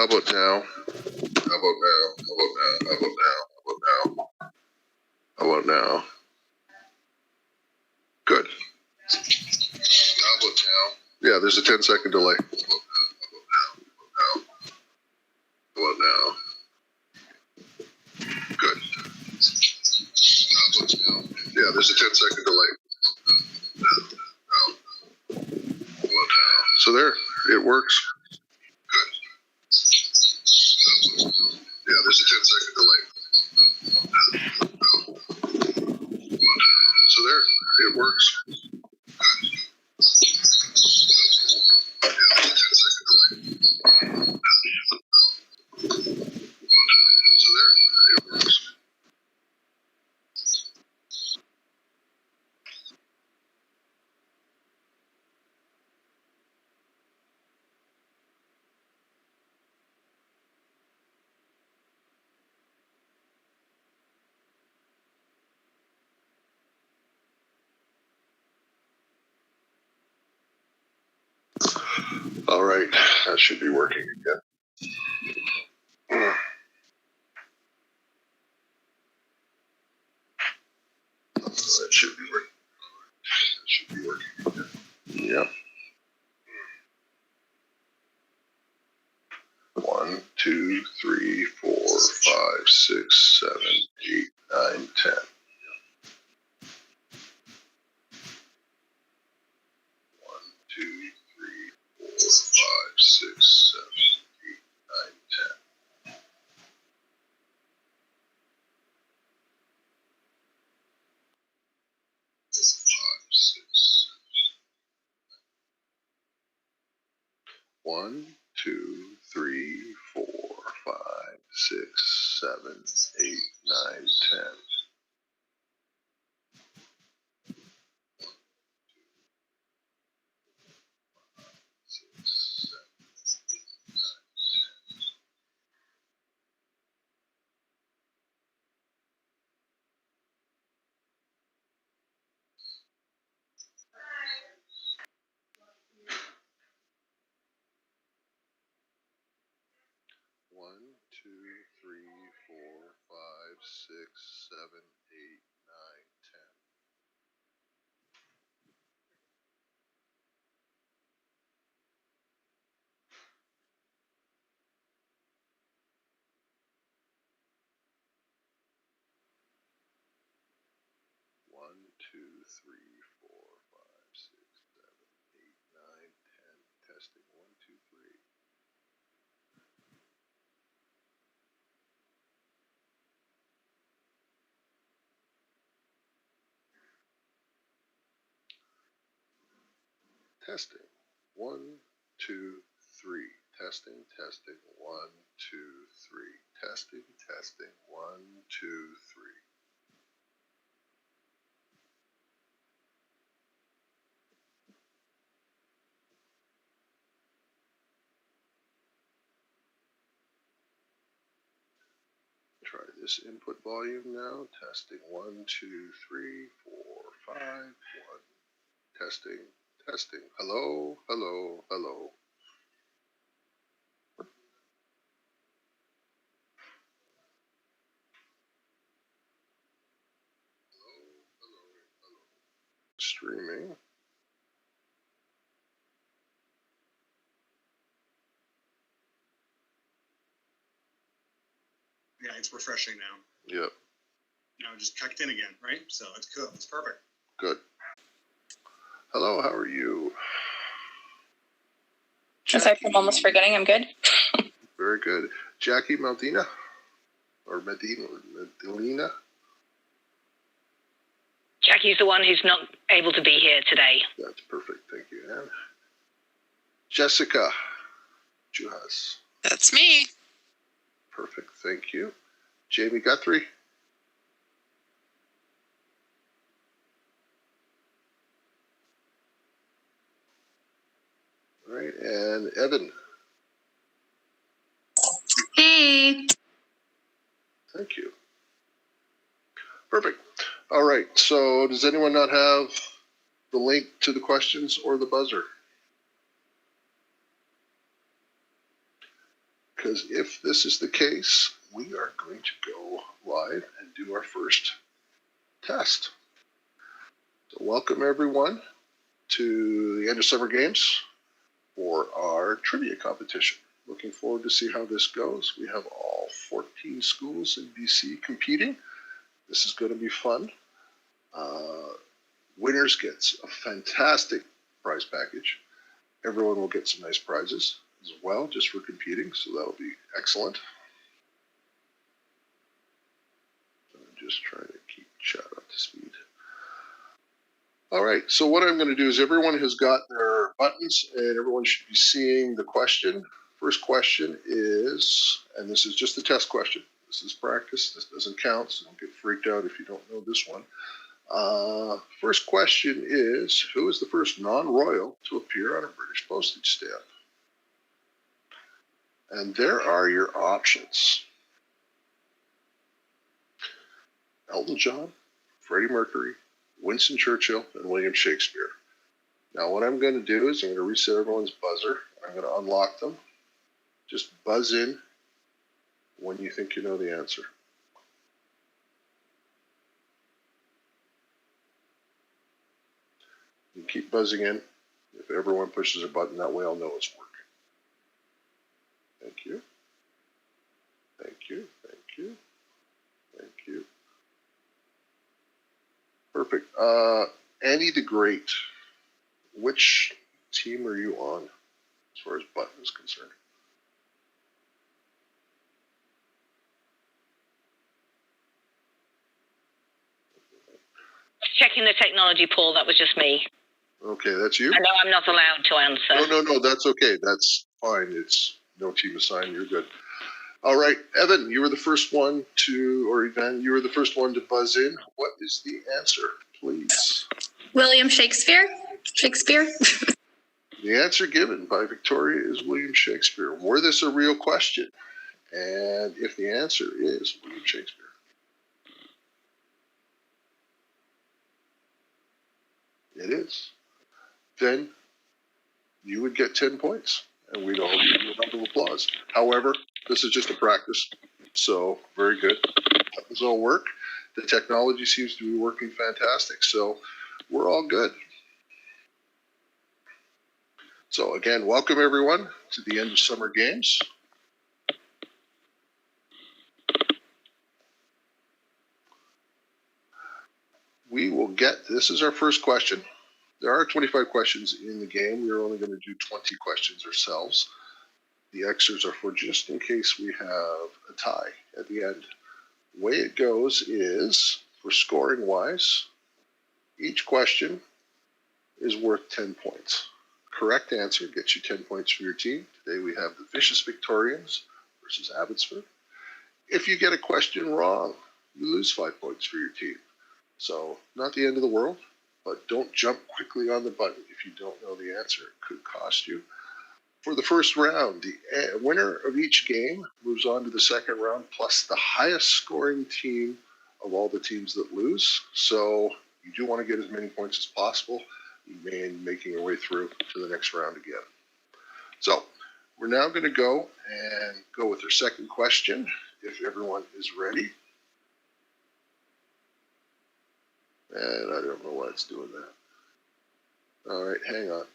How about now? How about now? How about now? How about now? How about now? How about now? Good. How about now? Yeah, there's a 10-second delay. How about now? How about now? Good. How about now? Yeah, there's a 10-second delay. How about now? So there, it works. Good. Yeah, there's a 10-second delay. So there, it works. All right, that should be working again. That should be working. That should be working again. Yep. 1, 2, 3, 4, 5, 6, 7, 8, 9, 10. 1, 2, 3, 4, 5, 6, 7, 8, 9, 10. 1, 2, 3, 4, 5, 6, 7, 8, 9, 10. 1, 2, 3, 4, 5, 6, 7, 8, 9, 10. 1, 2, 3, 4, 5, 6, 7, 8, 9, 10. Testing 1, 2, 3. 1, 2, 3. Testing, testing, 1, 2, 3. Testing, testing, 1, 2, 3. Try this input volume now. Testing 1, 2, 3, 4, 5, 1. Testing, testing. Hello, hello, hello. Streaming. Yeah, it's refreshing now. Yep. Now just checked in again, right? So it's good. It's perfect. Good. Hello, how are you? Aside from almost forgetting, I'm good. Very good. Jackie Medina? Or Medina? Jackie's the one who's not able to be here today. That's perfect. Thank you, Anne. Jessica Juhas. That's me. Perfect. Thank you. Jamie Guthrie. All right. And Evan. Hey. Thank you. Perfect. All right. So does anyone not have the link to the questions or the buzzer? because if this is the case, we are going to go live and do our first test. So welcome everyone to the end of summer games for our trivia competition. Looking forward to see how this goes. We have all 14 schools in BC competing. This is going to be fun. Winners gets a fantastic prize package. Everyone will get some nice prizes as well, just for competing, so that'll be excellent. I'm just trying to keep chat up to speed. All right, so what I'm going to do is everyone has got their buttons, and everyone should be seeing the question. First question is, and this is just a test question. This is practice. This doesn't count, so don't get freaked out if you don't know this one. First question is, who is the first non-royal to appear on a British postage stamp? And there are your options. Elton John, Freddie Mercury, Winston Churchill, and William Shakespeare. Now what I'm going to do is I'm going to reset everyone's buzzer. I'm going to unlock them. Just buzz in when you think you know the answer. You keep buzzing in. If everyone pushes a button, that way I'll know it's working. Thank you. Thank you. Thank you. Thank you. Perfect. Annie the Great, which team are you on as far as button is concerned? Checking the technology, Paul. That was just me. Okay, that's you? I know I'm not allowed to answer. No, that's okay. That's fine. It's no team assigned. You're good. All right, Evan, you were the first one to, or Evan, you were the first one to buzz in. What is the answer, please? William Shakespeare? Shakespeare? The answer given by Victoria is William Shakespeare. Were this a real question? And if the answer is William Shakespeare, it is, then you would get 10 points and we'd all give you a round of applause. However, this is just a practice, so very good. That was all work. The technology seems to be working fantastic, so we're all good. So again, welcome everyone to the end of summer games. We will get, this is our first question. There are 25 questions in the game. We're only going to do 20 questions ourselves. The extras are for just in case we have a tie at the end. The way it goes is, for scoring wise, each question is worth 10 points. Correct answer gets you 10 points for your team. Today we have the Vicious Victorians versus Abbotsford. If you get a question wrong, you lose 5 points for your team. So not the end of the world, but don't jump quickly on the button if you don't know the answer. It could cost you. For the first round, the winner of each game moves on to the second round, plus the highest scoring team of all the teams that lose. So you do want to get as many points as possible. You may be making your way through to the next round again. So we're now going to go with our second question, if everyone is ready. And I don't know why it's doing that. All right, hang on.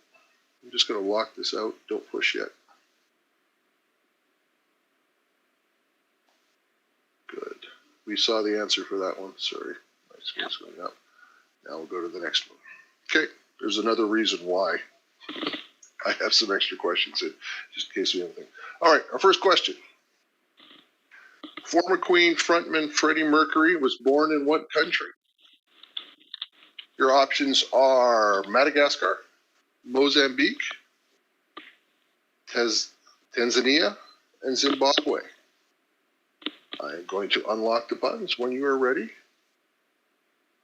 I'm just going to walk this out. Don't push yet. Good. We saw the answer for that one. Sorry. My screen's going up. Now we'll go to the next one. Okay. There's another reason why I have some extra questions in, just in case we have anything. All right. Our first question. Former Queen frontman Freddie Mercury was born in what country? Your options are Madagascar, Mozambique, Tanzania, and Zimbabwe. I am going to unlock the buttons when you are ready.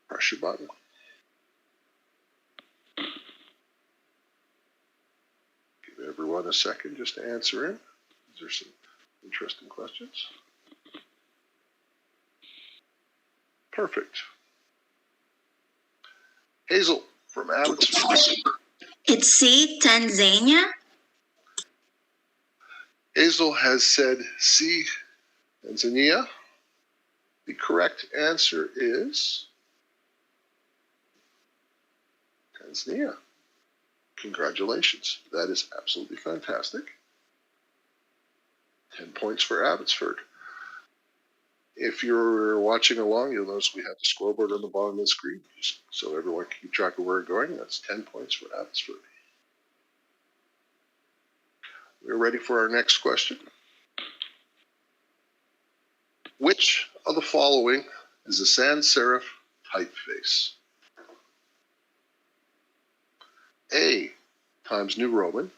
Press your button. Give everyone a second just to answer in. These are some interesting questions. Perfect. Hazel from Abbotsford. It's C, Tanzania. Hazel has said C, Tanzania. The correct answer is Tanzania. Congratulations. That is absolutely fantastic. 10 points for Abbotsford. If you're watching along, you'll notice we have the scoreboard on the bottom of the screen, just so everyone can keep track of where we're going. That's 10 points for Abbotsford. We're ready for our next question. Which of the following is a sans serif typeface? A, Times New Roman.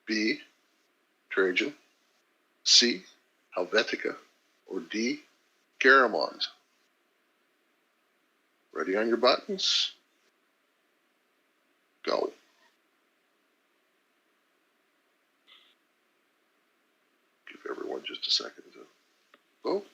B, Trajan. C, Helvetica. Or D, Garamond. Ready on your buttons? Go. Give everyone just a second to vote.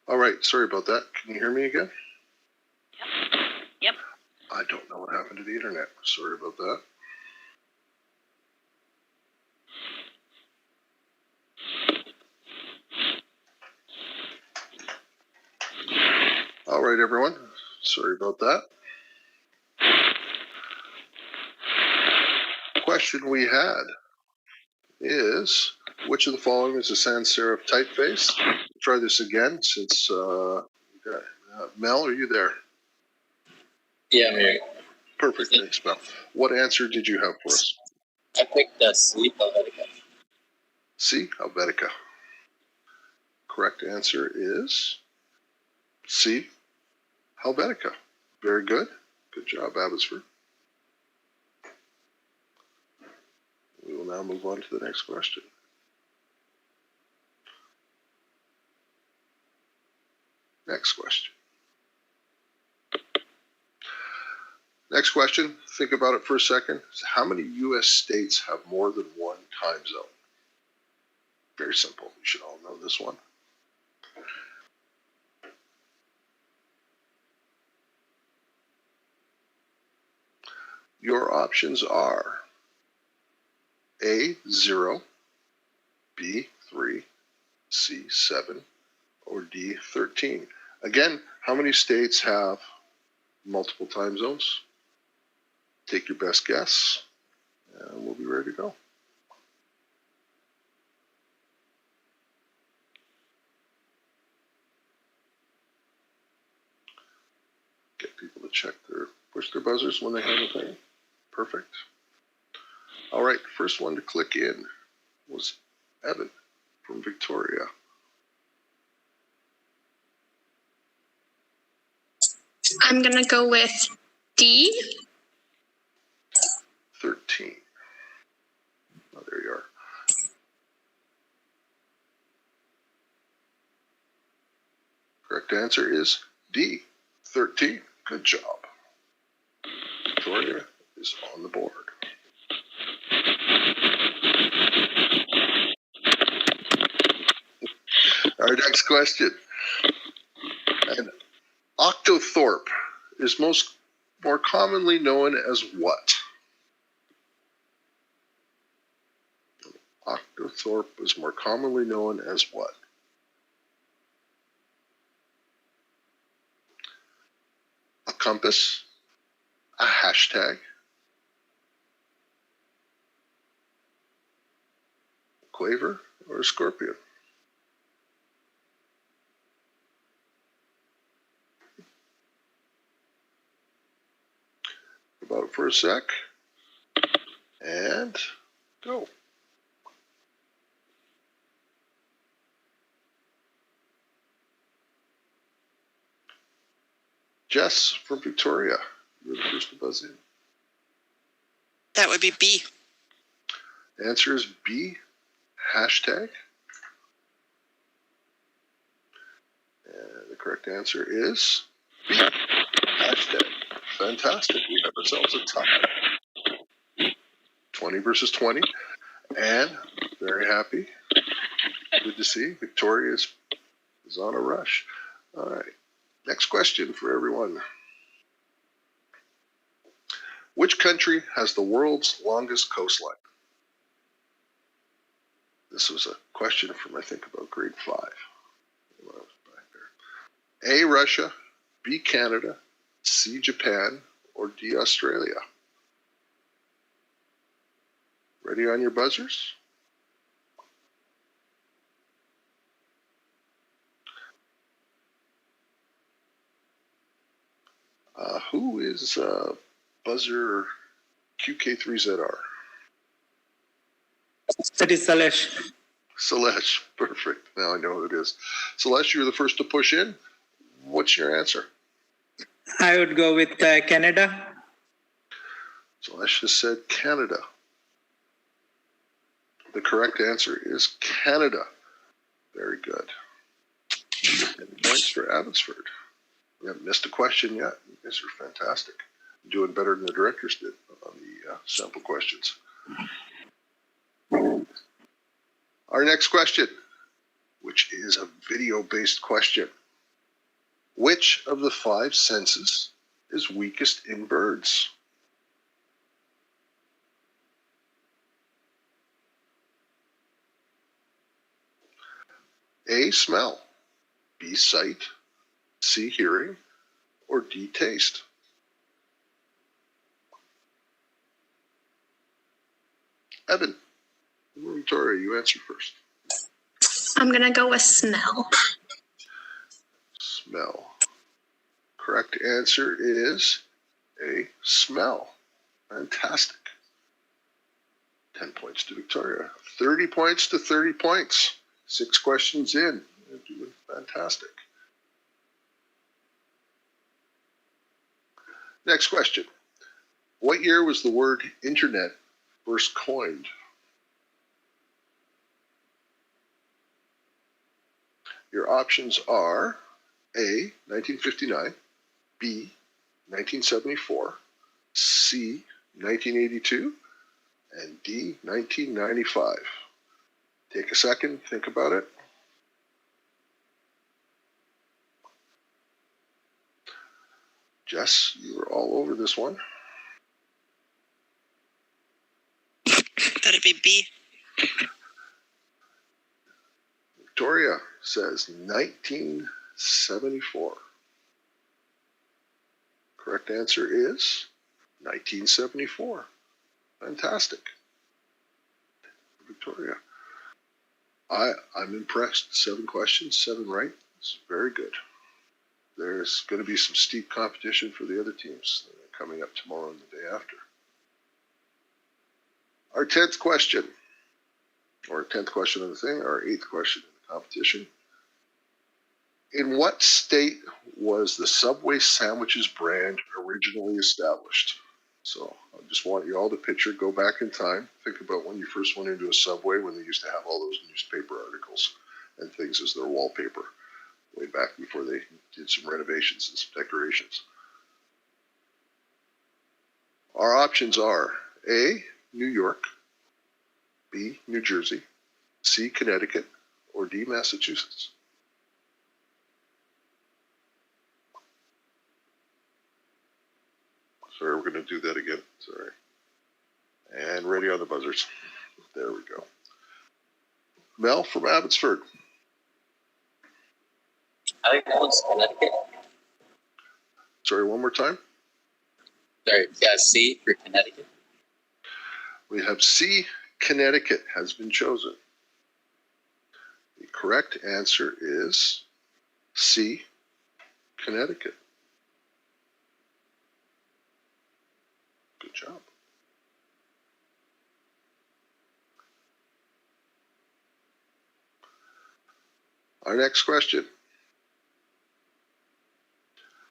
All right, sorry about that. Can you hear me again? Yep. I don't know what happened to the internet. Sorry about that. All right, everyone. Sorry about that. The question we had is, which of the following is a sans serif typeface? Try this again since, Mel, are you there? Yeah, I'm here. Perfect, thanks, Mel. What answer did you have for us? I picked the C, Helvetica. C, Helvetica. correct answer is C, Helvetica. Very good. Good job, Abbotsford. We will now move on to the next question. Next question. Next question, think about it for a second. How many U.S. states have more than one time zone? Very simple. You should all know this one. Your options are A, 0, B, 3, C, 7, or D, 13. Again, how many states have multiple time zones? Take your best guess, and we'll be ready to go. Get people to push their buzzers when they have a thing. Perfect. All right, first one to click in was Evan from Victoria. I'm going to go with D. 13. Oh, there you are. Correct answer is D, 13. Good job. Victoria is on the board. Our next question. An octothorpe is more commonly known as what? Octothorpe is more commonly known as what? A compass, a hashtag, a quaver, or a scorpion? About it for a sec, and go. Jess from Victoria, you're the first to buzz in. That would be B. The answer is B, hashtag. And the correct answer is B, hashtag. Fantastic. We have ourselves a tie. 20 versus 20. And very happy. Good to see. Victoria is on a rush. All right. Next question for everyone. Which country has the world's longest coastline? This was a question from, I think, about grade 5. When I was back there. A, Russia, B, Canada, C, Japan, or D, Australia? Ready on your buzzers? Who is buzzer QK3ZR? That is Salesh. Salesh, perfect. Now I know who it is. Salesh, you're the first to push in. What's your answer? I would go with Canada. Salesh has said Canada. The correct answer is Canada. Very good. And points for Abbotsford. We haven't missed a question yet. You guys are fantastic. Doing better than the directors did on the sample questions. Our next question, which is a video-based question. Which of the 5 senses is weakest in birds? A, smell, B, sight, C, hearing, or D, taste? Evan, Victoria, you answer first. I'm going to go with smell. Smell. Correct answer is A, smell. Fantastic. 10 points to Victoria. 30 points to 30 points. 6 questions in. You're doing fantastic. Next question. What year was the word internet first coined? Your options are A, 1959, B, 1974, C, 1982, and D, 1995. Take a second, think about it. Jess, you were all over this one. That'd be B. Victoria says 1974. Correct answer is 1974. Fantastic. Victoria. I'm impressed. 7 questions, 7 right. It's very good. There's going to be some steep competition for the other teams coming up tomorrow and the day after. Our 10th question, or 10th question of the thing, our 8th question in the competition. In what state was the Subway sandwiches brand originally established? So I just want you all to picture, go back in time, think about when you first went into a Subway, when they used to have all those newspaper articles and things as their wallpaper, way back before they did some renovations and some decorations. Our options are A, New York, B, New Jersey, C, Connecticut, or D, Massachusetts. Sorry, we're going to do that again. Sorry. And ready on the buzzers. There we go. Mel from Abbotsford. I think that was Connecticut. Sorry, one more time. Sorry, yeah, C for Connecticut. We have C, Connecticut has been chosen. The correct answer is C, Connecticut. Good job. Our next question.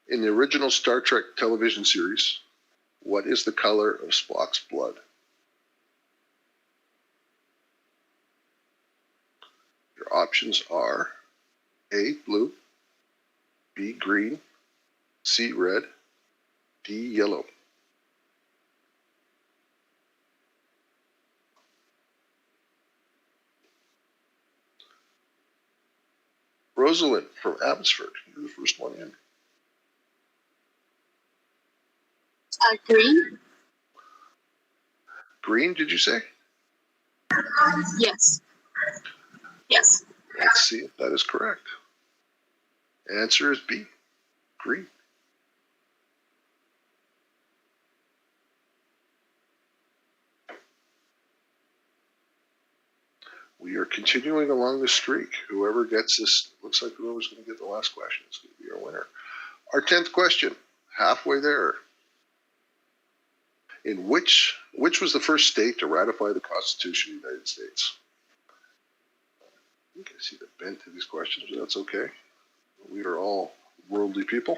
In the original Star Trek television series, what is the color of Spock's blood? Your options are A, blue, B, green, C, red, D, yellow. Rosalind from Abbotsford, you're the first one in. Green? Green, did you say? Yes. Yes. Let's see if that is correct. Answer is B, green. We are continuing along the streak. Whoever gets this, looks like whoever's going to get the last question is going to be our winner. Our 10th question, halfway there. In which was the first state to ratify the Constitution of the United States? You can see the bent to these questions, but that's okay. We are all worldly people.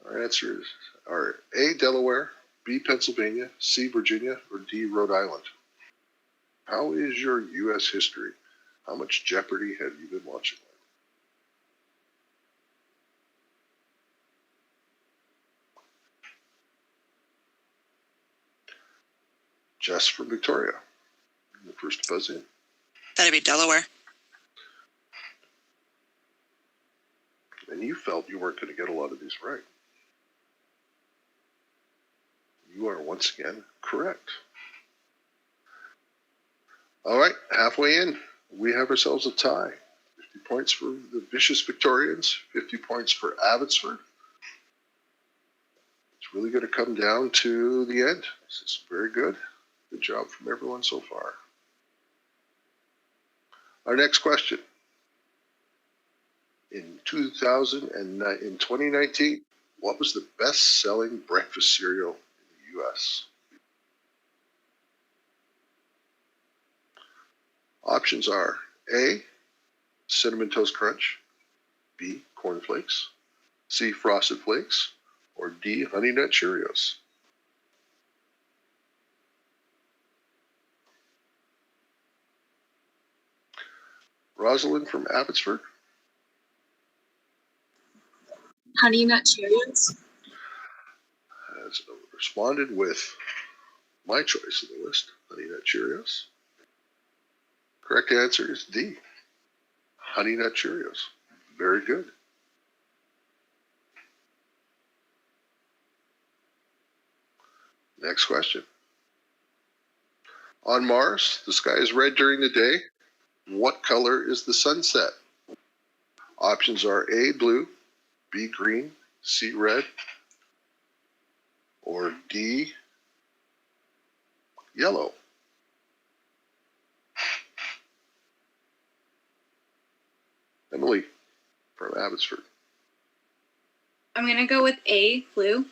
Our answers are A, Delaware, B, Pennsylvania, C, Virginia, or D, Rhode Island. How is your U.S. history? How much Jeopardy have you been watching? Jess from Victoria, the first to buzz in. That'd be Delaware. And you felt you weren't going to get a lot of these right. You are once again correct. All right, halfway in, we have ourselves a tie. 50 points for the vicious Victorians, 50 points for Abbotsford. It's really going to come down to the end. This is very good. Good job from everyone so far. Our next question. In 2019, what was the best-selling breakfast cereal in the U.S.? Options are A, Cinnamon Toast Crunch, B, Corn Flakes, C, Frosted Flakes, or D, Honey Nut Cheerios? Rosalind from Abbotsford Honey Nut Cheerios. has responded with my choice in the list, Honey Nut Cheerios. Correct answer is D, Honey Nut Cheerios. Very good. Next question. On Mars, the sky is red during the day. What color is the sunset? Options are A, blue, B, green, C, red, or D, yellow. Emily from Abbotsford. I'm going to go with A, blue.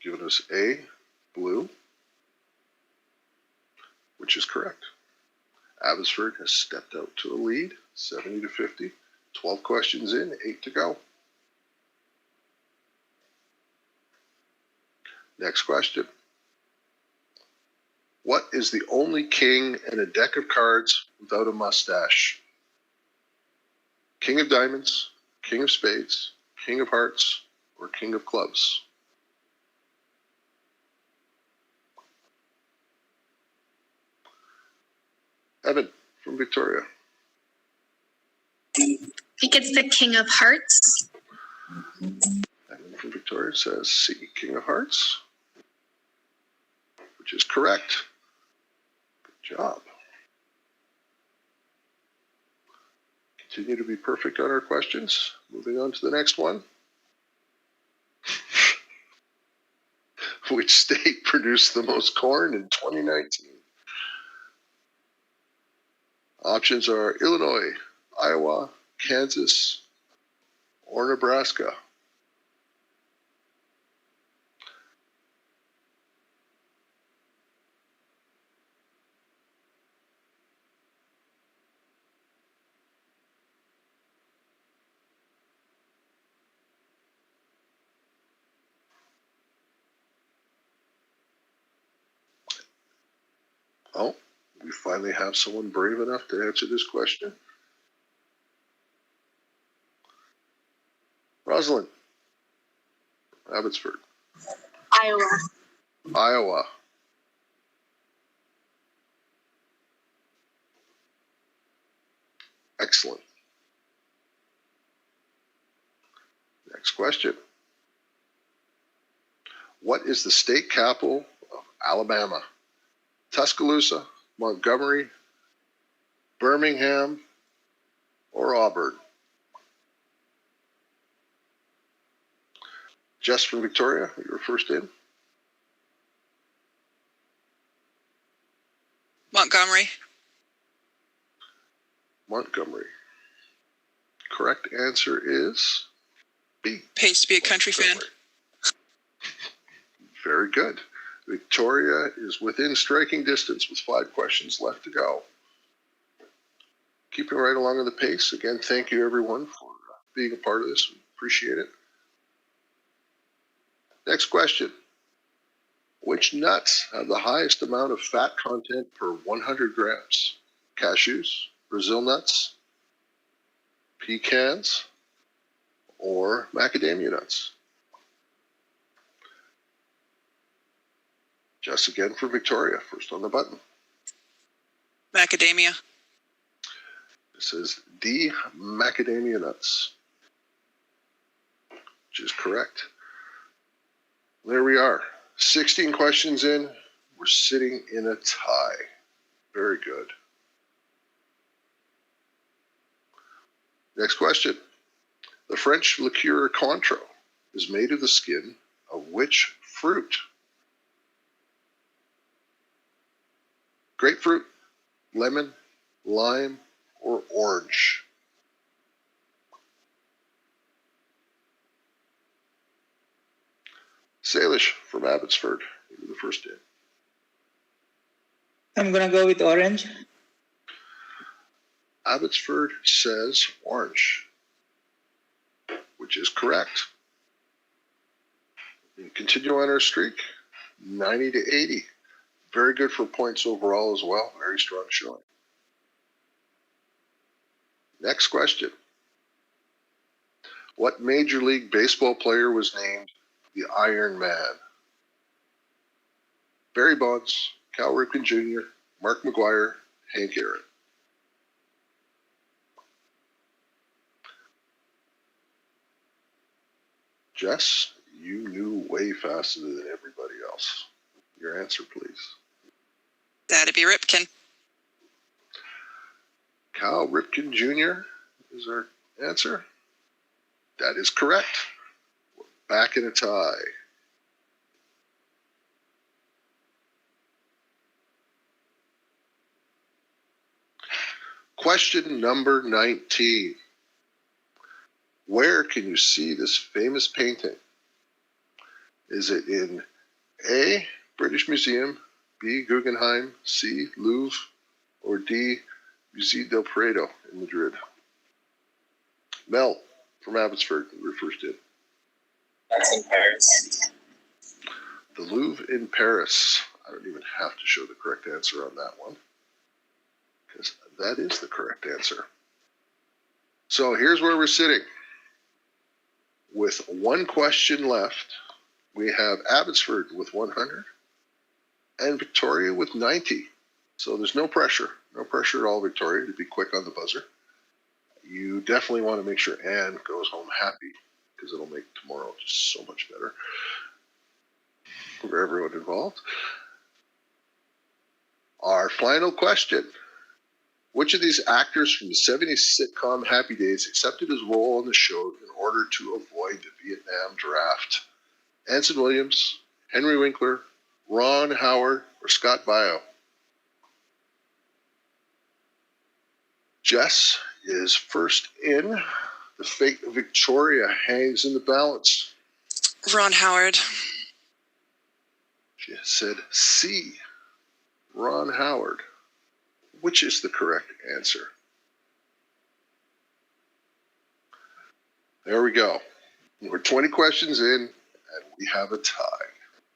Giving us A, blue, which is correct. Abbotsford has stepped out to a lead, 70 to 50. 12 questions in, 8 to go. Next question. What is the only king in a deck of cards without a mustache? King of Diamonds, King of Spades, King of Hearts, or King of Clubs? Evan from Victoria. I think it's the King of Hearts. Evan from Victoria says C, King of Hearts, which is correct. Good job. Continue to be perfect on our questions. Moving on to the next one. Which state produced the most corn in 2019? Options are Illinois, Iowa, Kansas, or Nebraska. Oh, we finally have someone brave enough to answer this question. Rosalind, Abbotsford. Iowa. Iowa. Excellent. Next question. What is the state capital of Alabama? Tuscaloosa, Montgomery, Birmingham, or Auburn? Jess from Victoria, you were first in. Montgomery. Montgomery. Correct answer is B. Pays to be a country fan. Very good. Victoria is within striking distance with 5 questions left to go. Keeping right along at the pace. Again, thank you everyone for being a part of this. We appreciate it. Next question. Which nuts have the highest amount of fat content per 100 grams? Cashews, Brazil nuts, pecans, or macadamia nuts? Just again for Victoria, first on the button. Macadamia. This is D, macadamia nuts, which is correct. There we are. 16 questions in. We're sitting in a tie. Very good. Next question. The French liqueur Cointreau is made of the skin of which fruit? Grapefruit, lemon, lime, or orange? Salish from Abbotsford, you were the first in. I'm gonna go with orange. Abbotsford says orange, which is correct. We continue on our streak, 90 to 80. Very good for points overall as well. Very strong showing. Next question. What Major League Baseball player was named the Iron Man? Barry Bonds, Cal Ripken Jr., Mark McGwire, Hank Aaron. Jess, you knew way faster than everybody else. Your answer, please. That'd be Ripken. Cal Ripken Jr. is our answer. That is correct. We're back in a tie. Question number 19. Where can you see this famous painting? Is it in A, British Museum, B, Guggenheim, C, Louvre, or D, Museo del Prado in Madrid? Mel from Abbotsford, you were first in. That's in Paris. The Louvre in Paris. I don't even have to show the correct answer on that one, because that is the correct answer. So here's where we're sitting. With one question left, we have Abbotsford with 100 and Victoria with 90. So there's no pressure. No pressure at all, Victoria, to be quick on the buzzer. You definitely want to make sure Anne goes home happy, because it'll make tomorrow just so much better for everyone involved. Our final question. Which of these actors from the 70s sitcom Happy Days accepted his role on the show in order to avoid the Vietnam draft? Anson Williams, Henry Winkler, Ron Howard, or Scott Baio? Jess is first in. The fate of Victoria hangs in the balance. Ron Howard. She said C, Ron Howard. Which is the correct answer? There we go. We're 20 questions in, and we have a tie,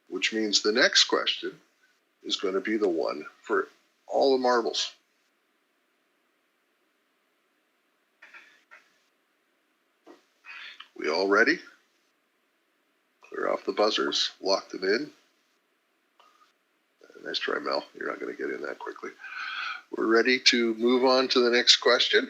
which means the next question is going to be the one for all the marbles. We all ready? Clear off the buzzers, lock them in. Nice try, Mel. You're not going to get in that quickly. We're ready to move on to the next question.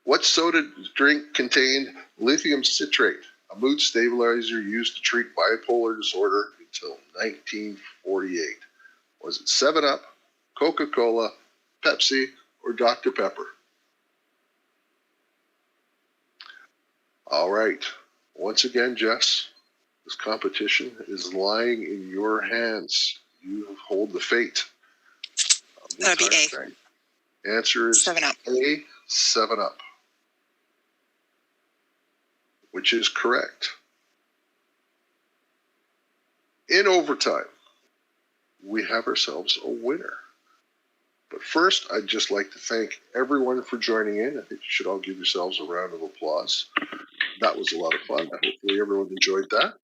What soda drink contained lithium citrate, a mood stabilizer used to treat bipolar disorder until 1948? Was it 7-Up, Coca-Cola, Pepsi, or Dr. Pepper? All right. Once again, Jess, this competition is lying in your hands. You hold the fate. That'd be A. Train. Answer is 7-Up. A, 7-Up, which is correct. In overtime, we have ourselves a winner. But first, I'd just like to thank everyone for joining in. I think you should all give yourselves a round of applause. That was a lot of fun. Hopefully everyone enjoyed that.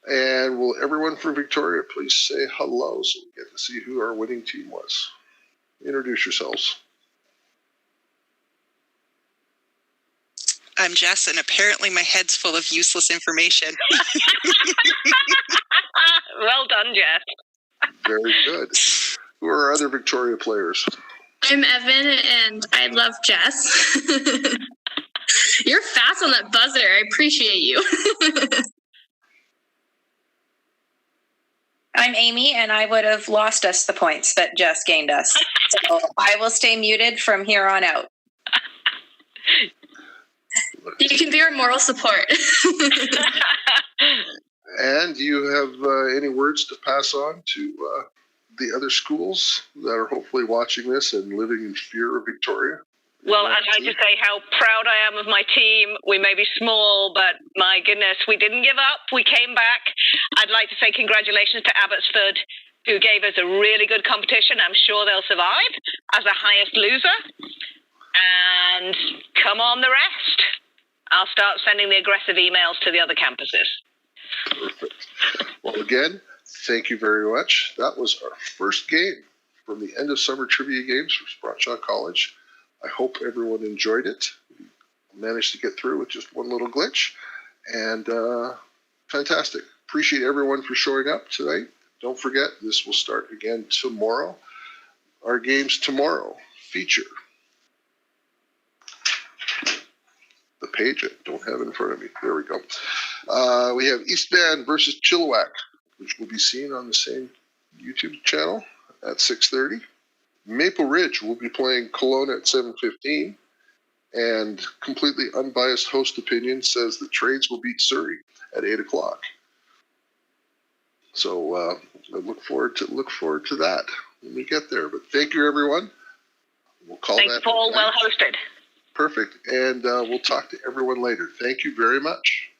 And will everyone from Victoria please say hello so we get to see who our winning team was? Introduce yourselves. I'm Jess, and apparently my head's full of useless information. Well done, Jeff. Very good. Who are our other Victoria players? I'm Evan, and I love Jess. You're fast on that buzzer. I appreciate you. I'm Amy, and I would have lost us the points that Jess gained us. So I will stay muted from here on out. You can be our moral support. And do you have any words to pass on to the other schools that are hopefully watching this and living in fear of Victoria? Well, I'd like to say how proud I am of my team. We may be small, but my goodness, we didn't give up. We came back. I'd like to say congratulations to Abbotsford. who gave us a really good competition. I'm sure they'll survive as the highest loser. And come on the rest. I'll start sending the aggressive emails to the other campuses. Perfect. Well, again, thank you very much. That was our first game from the end of summer trivia games for Sprott College. I hope everyone enjoyed it. We managed to get through with just one little glitch. And fantastic. Appreciate everyone for showing up tonight. Don't forget, this will start again tomorrow. Our games tomorrow feature the page I don't have in front of me. There we go. We have East Van versus Chilliwack, which will be seen on the same YouTube channel at 6:30. Maple Ridge will be playing Cologne at 7:15. And completely unbiased host opinion says the Trades will beat Surrey at 8 o'clock. So I look forward to that when we get there. But thank you, everyone. We'll call Thanks, that Paul. Well hosted. Perfect. And we'll talk to everyone later. Thank you very much.